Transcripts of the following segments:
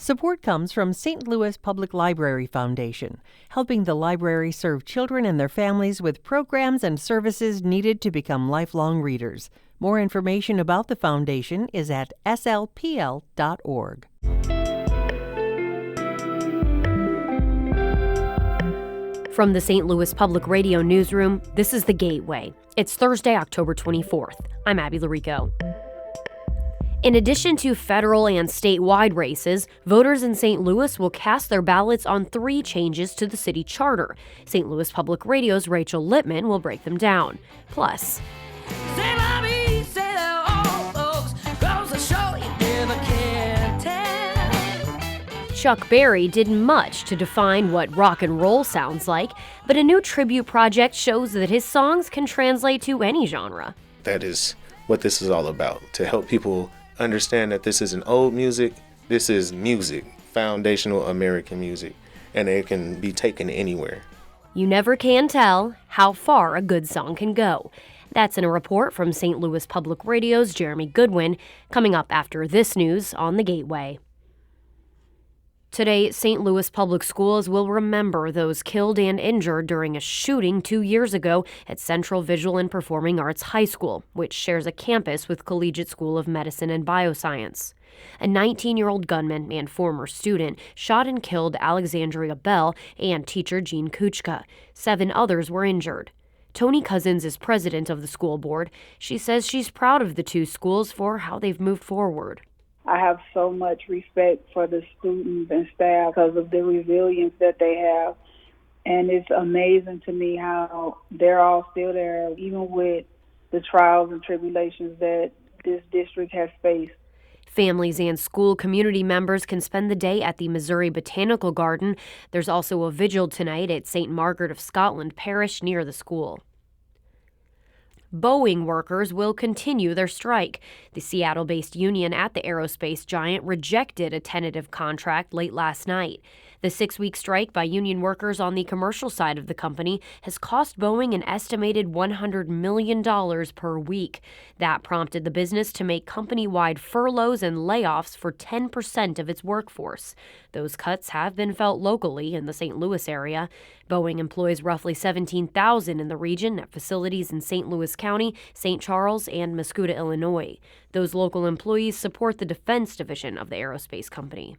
Support comes from St. Louis Public Library Foundation, helping the library serve children and their families with programs and services needed to become lifelong readers. More information about the foundation is at slpl.org. From the St. Louis Public Radio newsroom, this is The Gateway. It's Thursday, October 24th. I'm Abby Larico. In addition to federal and statewide races, voters in St. Louis will cast their ballots on 3 changes to the city charter. St. Louis Public Radio's Rachel Lippmann will break them down. Plus, Chuck Berry didn't much to define what rock and roll sounds like, but a new tribute project shows that his songs can translate to any genre. That is what this is all about, to help people understand that this isn't old music, this is music, foundational American music, and it can be taken anywhere. You never can tell how far a good song can go. That's in a report from St. Louis Public Radio's Jeremy Goodwin, coming up after this news on The Gateway. Today, St. Louis Public Schools will remember those killed and injured during a shooting 2 years ago at Central Visual and Performing Arts High School, which shares a campus with Collegiate School of Medicine and Bioscience. A 19-year-old gunman and former student shot and killed Alexandria Bell and teacher Jean Kuchka. 7 others were injured. Toni Cousins is president of the school board. She says she's proud of the 2 schools for how they've moved forward. I have so much respect for the students and staff because of the resilience that they have. And it's amazing to me how they're all still there, even with the trials and tribulations that this district has faced. Families and school community members can spend the day at the Missouri Botanical Garden. There's also a vigil tonight at St. Margaret of Scotland Parish near the school. Boeing workers will continue their strike. The Seattle-based union at the aerospace giant rejected a tentative contract late last night. The 6-week strike by union workers on the commercial side of the company has cost Boeing an estimated $100 million per week. That prompted the business to make company-wide furloughs and layoffs for 10% of its workforce. Those cuts have been felt locally in the St. Louis area. Boeing employs roughly 17,000 in the region at facilities in St. Louis County, St. Charles, and Muscoda, Illinois. Those local employees support the defense division of the aerospace company.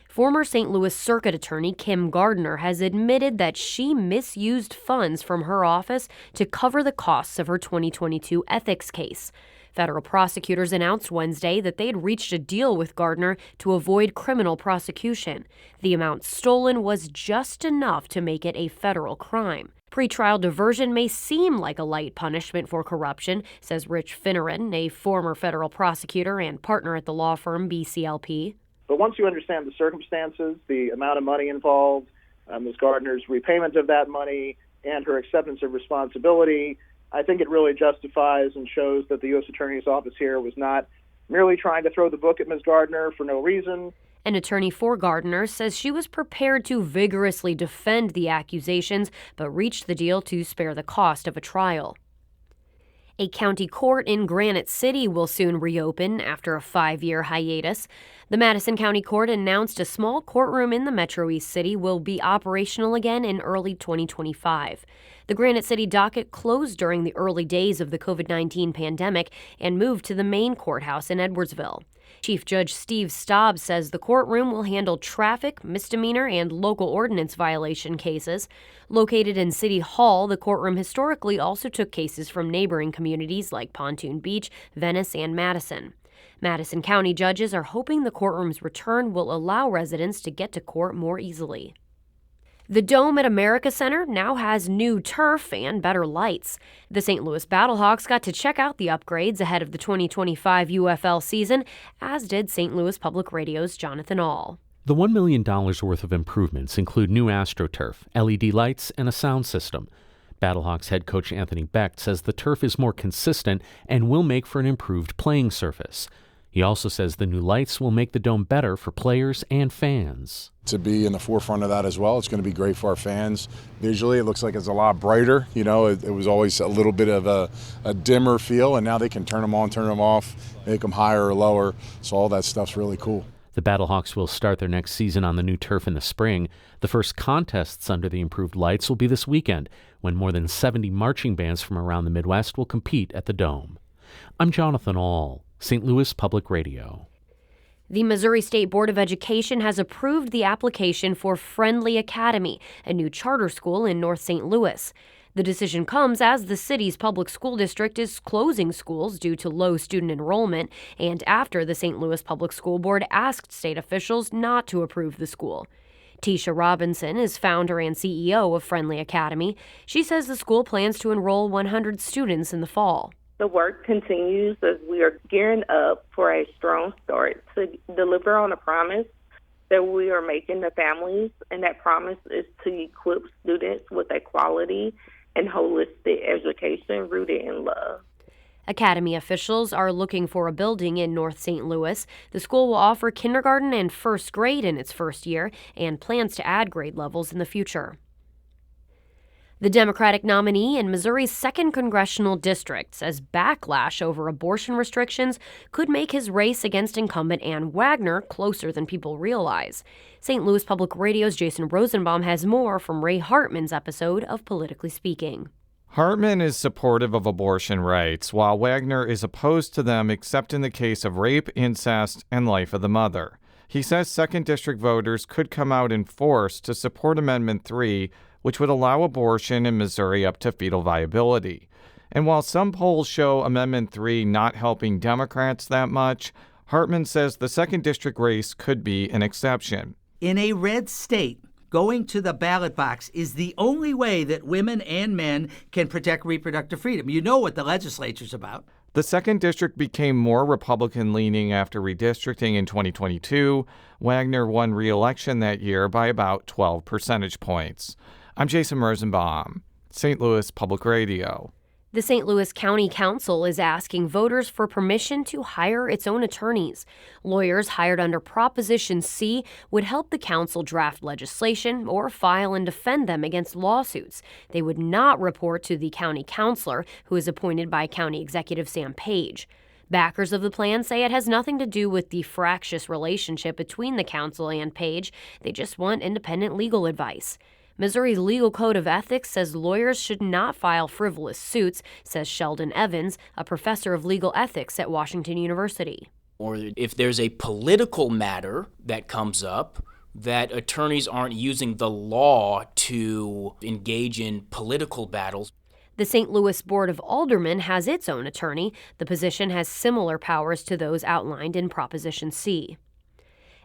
Former St. Louis Circuit Attorney Kim Gardner has admitted that she misused funds from her office to cover the costs of her 2022 ethics case. Federal prosecutors announced Wednesday that they had reached a deal with Gardner to avoid criminal prosecution. The amount stolen was just enough to make it a federal crime. Pretrial diversion may seem like a light punishment for corruption, says Rich Finneran, a former federal prosecutor and partner at the law firm BCLP. But once you understand the circumstances, the amount of money involved, Ms. Gardner's repayment of that money, and her acceptance of responsibility, I think it really justifies and shows that the U.S. Attorney's Office here was not merely trying to throw the book at Ms. Gardner for no reason. An attorney for Gardner says she was prepared to vigorously defend the accusations, but reached the deal to spare the cost of a trial. A county court in Granite City will soon reopen after a 5-year hiatus. The Madison County Court announced a small courtroom in the Metro East City will be operational again in early 2025. The Granite City docket closed during the early days of the COVID-19 pandemic and moved to the main courthouse in Edwardsville. Chief Judge Steve Staub says the courtroom will handle traffic, misdemeanor, and local ordinance violation cases. Located in City Hall, the courtroom historically also took cases from neighboring communities like Pontoon Beach, Venice, and Madison. Madison County judges are hoping the courtroom's return will allow residents to get to court more easily. The Dome at America Center now has new turf and better lights. The St. Louis Battlehawks got to check out the upgrades ahead of the 2025 UFL season, as did St. Louis Public Radio's Jonathan Ahl. The $1 million worth of improvements include new AstroTurf, LED lights, and a sound system. Battlehawks head coach Anthony Becht says the turf is more consistent and will make for an improved playing surface. He also says the new lights will make the Dome better for players and fans. To be in the forefront of that as well, it's going to be great for our fans. Visually, it looks like it's a lot brighter. You know, it was always a little bit of a dimmer feel, and now they can turn them on, turn them off, make them higher or lower. So all that stuff's really cool. The Battlehawks will start their next season on the new turf in the spring. The first contests under the improved lights will be this weekend, when more than 70 marching bands from around the Midwest will compete at the Dome. I'm Jonathan Ahl, St. Louis Public Radio. The Missouri State Board of Education has approved the application for Friendly Academy, a new charter school in North St. Louis. The decision comes as the city's public school district is closing schools due to low student enrollment and after the St. Louis Public School Board asked state officials not to approve the school. Tisha Robinson is founder and CEO of Friendly Academy. She says the school plans to enroll 100 students in the fall. The work continues as we are gearing up for a strong start to deliver on a promise that we are making to families, and that promise is to equip students with a quality and holistic education rooted in love. Academy officials are looking for a building in North St. Louis. The school will offer kindergarten and first grade in its first year and plans to add grade levels in the future. The Democratic nominee in Missouri's 2nd Congressional District says backlash over abortion restrictions could make his race against incumbent Ann Wagner closer than people realize. St. Louis Public Radio's Jason Rosenbaum has more from Ray Hartman's episode of Politically Speaking. Hartman is supportive of abortion rights, while Wagner is opposed to them except in the case of rape, incest, and life of the mother. He says 2nd District voters could come out in force to support Amendment 3, which would allow abortion in Missouri up to fetal viability. And while some polls show Amendment 3 not helping Democrats that much, Hartman says the 2nd District race could be an exception. In a red state, going to the ballot box is the only way that women and men can protect reproductive freedom. You know what the legislature's about. The 2nd District became more Republican-leaning after redistricting in 2022. Wagner won re-election that year by about 12 percentage points. I'm Jason Rosenbaum, St. Louis Public Radio. The St. Louis County Council is asking voters for permission to hire its own attorneys. Lawyers hired under Proposition C would help the council draft legislation or file and defend them against lawsuits. They would not report to the county councilor, who is appointed by County Executive Sam Page. Backers of the plan say it has nothing to do with the fractious relationship between the council and Page. They just want independent legal advice. Missouri's Legal Code of Ethics says lawyers should not file frivolous suits, says Sheldon Evans, a professor of legal ethics at Washington University. Or if there's a political matter that comes up, that attorneys aren't using the law to engage in political battles. The St. Louis Board of Aldermen has its own attorney. The position has similar powers to those outlined in Proposition C.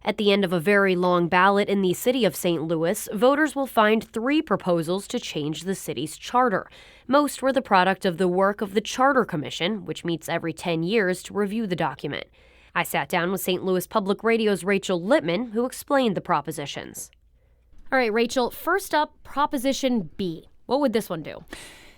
At the end of a very long ballot in the city of St. Louis, voters will find 3 proposals to change the city's charter. Most were the product of the work of the Charter Commission, which meets every 10 years to review the document. I sat down with St. Louis Public Radio's Rachel Lippmann, who explained the propositions. All right, Rachel, first up, Proposition B. What would this one do?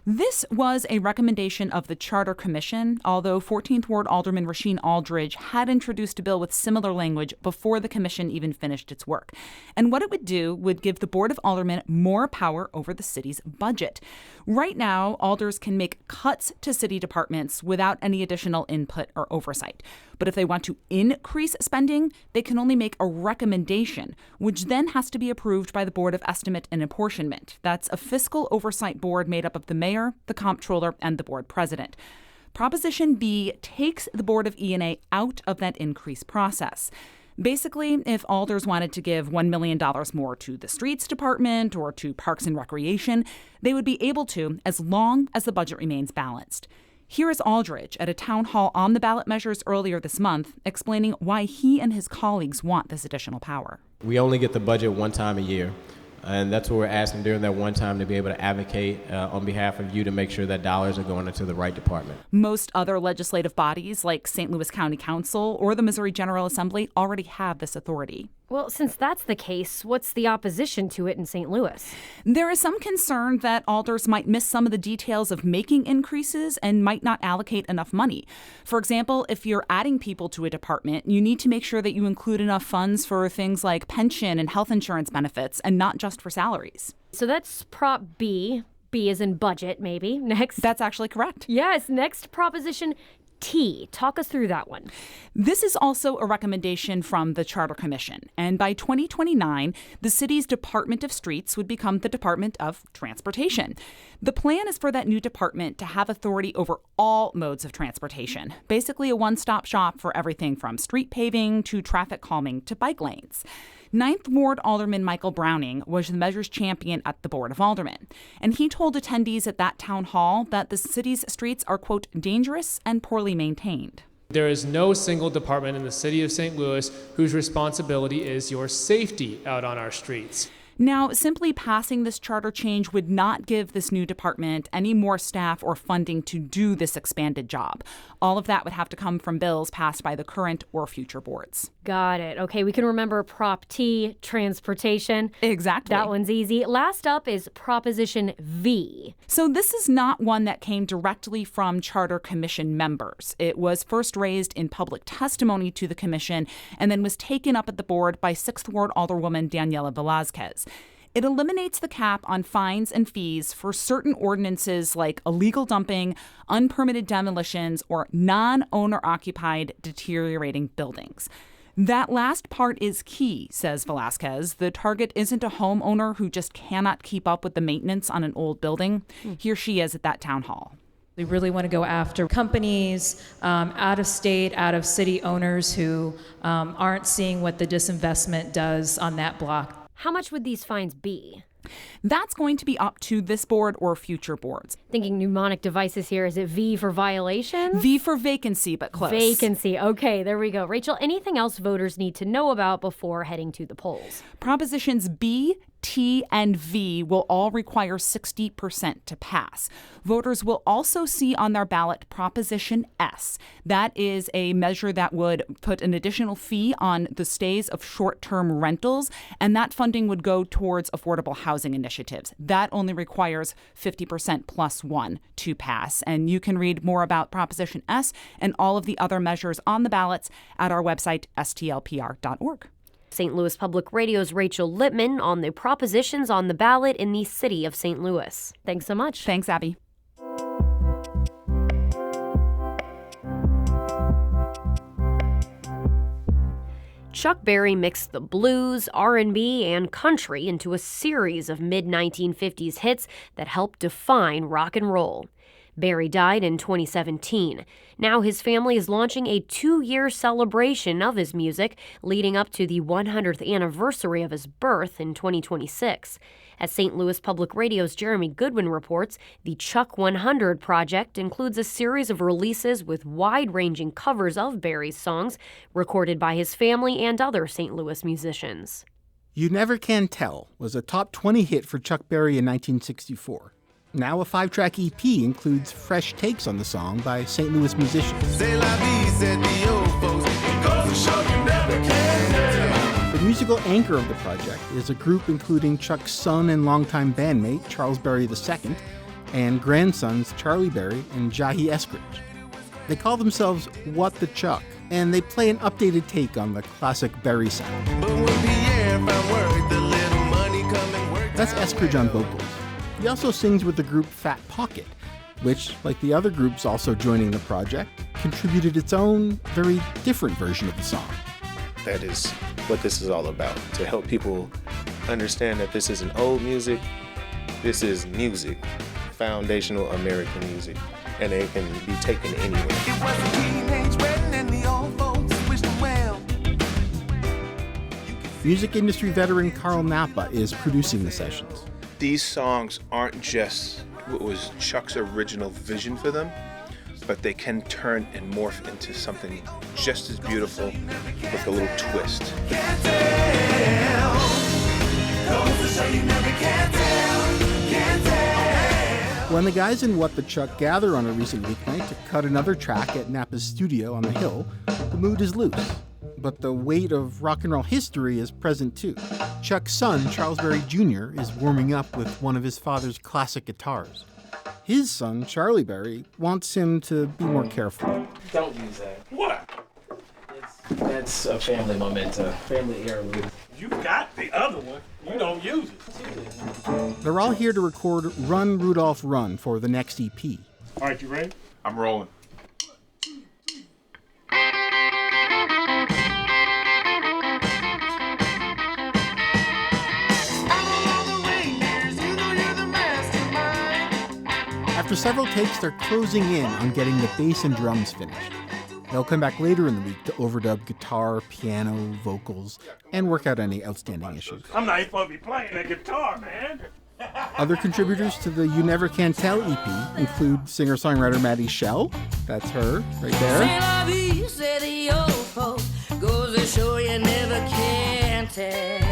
This was a recommendation of the Charter Commission, although 14th Ward Alderman Rasheen Aldridge had introduced a bill with similar language before the commission even finished its work. And what it would do would give the Board of Aldermen more power over the city's budget. Right now, alders can make cuts to city departments without any additional input or oversight. But if they want to increase spending, they can only make a recommendation, which then has to be approved by the Board of Estimate and Apportionment. That's a fiscal oversight board made up of the mayor, the comptroller, and the board president. Proposition B takes the Board of E&A out of that increase process. Basically, if alders wanted to give $1 million more to the streets department or to parks and recreation, they would be able to as long as the budget remains balanced. Here is Aldridge at a town hall on the ballot measures earlier this month, explaining why he and his colleagues want this additional power. We only get the budget one time a year, and that's what we're asking during that one time, to be able to advocate on behalf of you to make sure that dollars are going into the right department. Most other legislative bodies, like St. Louis County Council or the Missouri General Assembly, already have this authority. Well, since that's the case, what's the opposition to it in St. Louis? There is some concern that alders might miss some of the details of making increases and might not allocate enough money. For example, if you're adding people to a department, you need to make sure that you include enough funds for things like pension and health insurance benefits and not just for salaries. So that's Prop B. B is in budget, maybe. Next. That's actually correct. Yes. Next, Proposition T. Talk us through that one. This is also a recommendation from the Charter Commission. And by 2029, the city's Department of Streets would become the Department of Transportation. The plan is for that new department to have authority over all modes of transportation, basically a one-stop shop for everything from street paving to traffic calming to bike lanes. 9th Ward Alderman Michael Browning was the measure's champion at the Board of Aldermen, and he told attendees at that town hall that the city's streets are, quote, dangerous and poorly maintained. There is no single department in the city of St. Louis whose responsibility is your safety out on our streets. Now, simply passing this charter change would not give this new department any more staff or funding to do this expanded job. All of that would have to come from bills passed by the current or future boards. Got it. Okay, we can remember Prop T, transportation. Exactly. That one's easy. Last up is Proposition V. So this is not one that came directly from Charter Commission members. It was first raised in public testimony to the commission and then was taken up at the board by 6th Ward Alderwoman Daniela Velazquez. It eliminates the cap on fines and fees for certain ordinances like illegal dumping, unpermitted demolitions, or non-owner-occupied deteriorating buildings. That last part is key, says Velazquez. The target isn't a homeowner who just cannot keep up with the maintenance on an old building. Here she is at that town hall. We really want to go after companies, out of state, out of city owners who aren't seeing what the disinvestment does on that block. How much would these fines be? That's going to be up to this board or future boards. Thinking mnemonic devices here. Is it V for violation? V for vacancy, but close. Vacancy. Okay, there we go. Rachel, anything else voters need to know about before heading to the polls? Propositions B, T, and V will all require 60% to pass. Voters will also see on their ballot Proposition S. That is a measure that would put an additional fee on the stays of short-term rentals, and that funding would go towards affordable housing initiatives. That only requires 50% plus one to pass. And you can read more about Proposition S and all of the other measures on the ballots at our website, stlpr.org. St. Louis Public Radio's Rachel Lippmann on the propositions on the ballot in the city of St. Louis. Thanks so much. Thanks, Abby. Chuck Berry mixed the blues, R&B, and country into a series of mid-1950s hits that helped define rock and roll. Berry died in 2017. Now his family is launching a 2-year celebration of his music, leading up to the 100th anniversary of his birth in 2026. As St. Louis Public Radio's Jeremy Goodwin reports, the Chuck 100 project includes a series of releases with wide-ranging covers of Berry's songs, recorded by his family and other St. Louis musicians. You Never Can Tell was a top 20 hit for Chuck Berry in 1964. Now a 5-track EP includes fresh takes on the song by St. Louis musicians. The musical anchor of the project is a group including Chuck's son and longtime bandmate Charles Berry II and grandsons Charlie Berry and Jahi Eskridge. They call themselves What the Chuck, and they play an updated take on the classic Berry sound. That's Eskridge on vocals. He also sings with the group Fat Pocket, which, like the other groups also joining the project, contributed its own, very different version of the song. That is what this is all about, to help people understand that this isn't old music, this is music, foundational American music, and it can be taken anywhere. It was a teenage wedding and the old folks wished them well. Music industry veteran Carl Napa is producing the sessions. These songs aren't just what was Chuck's original vision for them, but they can turn and morph into something just as beautiful with a little twist. When the guys in What the Chuck gather on a recent weeknight to cut another track at Napa's studio on the Hill, the mood is loose. But the weight of rock and roll history is present too. Chuck's son, Charles Berry Jr., is warming up with one of his father's classic guitars. His son, Charlie Berry, wants him to be more careful. Don't use that. What? That's a family memento, family heirloom. You got the other one. You don't use it. They're all here to record Run, Rudolph, Run for the next EP. All right, you ready? I'm rolling. After several takes, they're closing in on getting the bass and drums finished. They'll come back later in the week to overdub guitar, piano, vocals, and work out any outstanding issues. I'm not even supposed to be playing that guitar, man. Other contributors to the You Never Can Tell EP include singer-songwriter Maddie Shell. That's her right there. Goes to show you never can tell.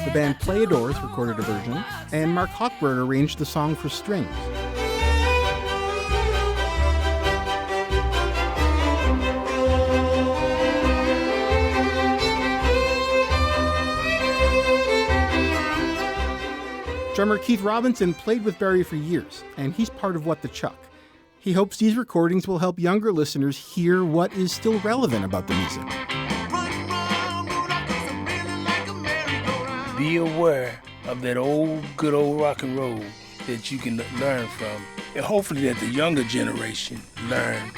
The band Play Doors recorded a version, and Mark Hochberg arranged the song for strings. Drummer Keith Robinson played with Barry for years, and he's part of What the Chuck. He hopes these recordings will help younger listeners hear what is still relevant about the music. Be aware of that good old rock and roll that you can learn from. And hopefully that the younger generation learn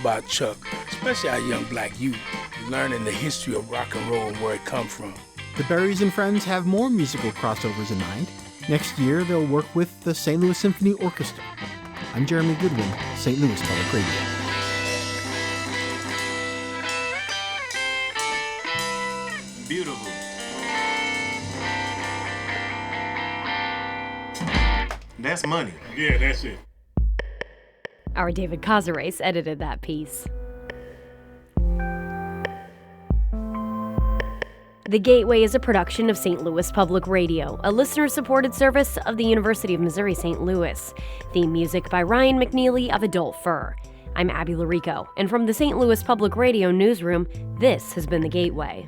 about Chuck, especially our young black youth, learning the history of rock and roll and where it comes from. The Berries and Friends have more musical crossovers in mind. Next year, they'll work with the St. Louis Symphony Orchestra. I'm Jeremy Goodwin, St. Louis Public Radio. Beautiful. That's money. Yeah, that's it. Our David Cazares edited that piece. The Gateway is a production of St. Louis Public Radio, a listener-supported service of the University of Missouri-St. Louis. Theme music by Ryan McNeely of Adult Fur. I'm Abby Larico, and from the St. Louis Public Radio newsroom, this has been The Gateway.